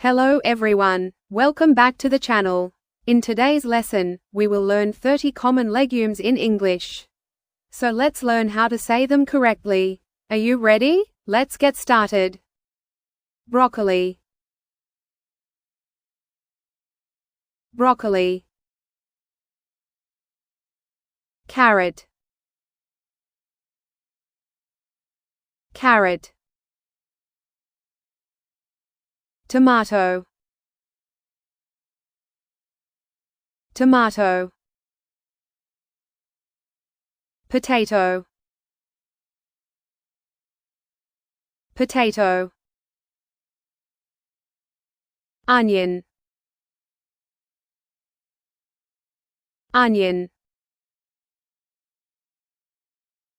Hello everyone, welcome back to the channel. In today's lesson, we will learn 30 common legumes in English. So let's learn how to say them correctly. Are you ready? Let's get started. Broccoli. Broccoli. Carrot. Carrot. Tomato. Tomato. Potato. Potato. Onion. Onion.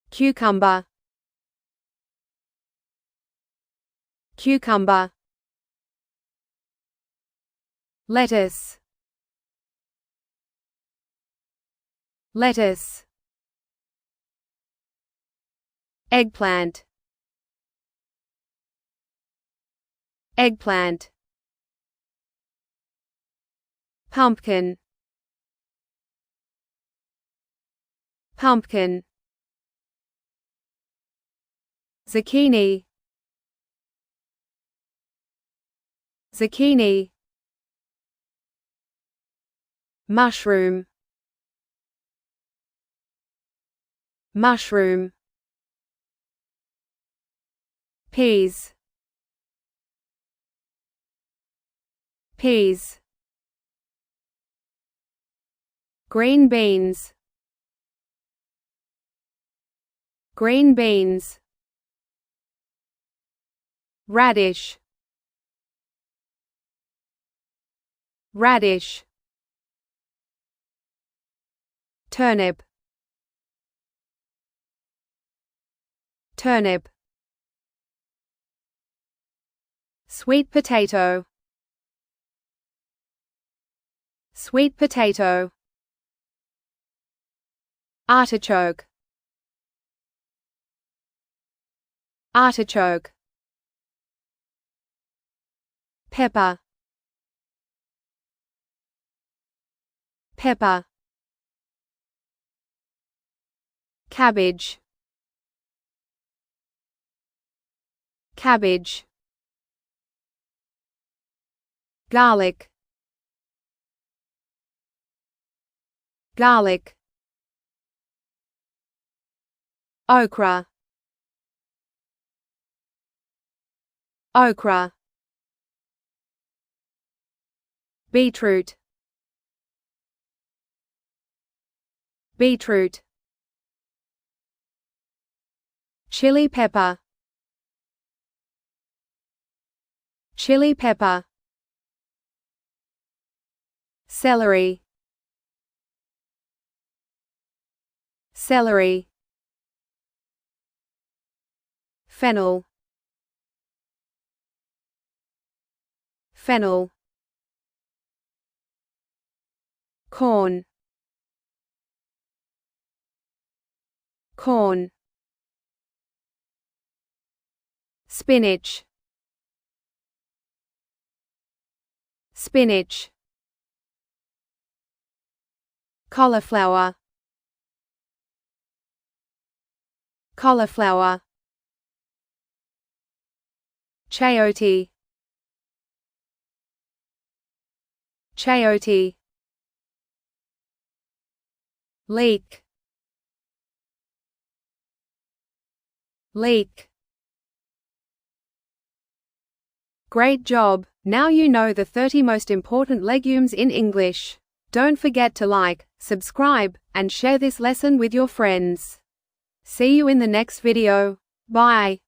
Cucumber. Cucumber. Lettuce. Lettuce. Eggplant. Eggplant. Pumpkin. Pumpkin. Zucchini. Zucchini. Mushroom. Mushroom. Peas. Peas. Green beans. Green beans. Radish. Radish. Turnip. Turnip. Sweet potato. Sweet potato. Artichoke. Artichoke. Pepper. Pepper. Cabbage. Cabbage. Garlic. Garlic. Okra. Okra. Beetroot. Beetroot. Chili pepper. Chili pepper. Celery. Celery. Fennel. Fennel. Corn. Corn. Spinach. Spinach. Cauliflower. Cauliflower. Chayote. Chayote. Leek. Leek. Great job! Now you know the 30 most important legumes in English. Don't forget to like, subscribe, and share this lesson with your friends. See you in the next video. Bye.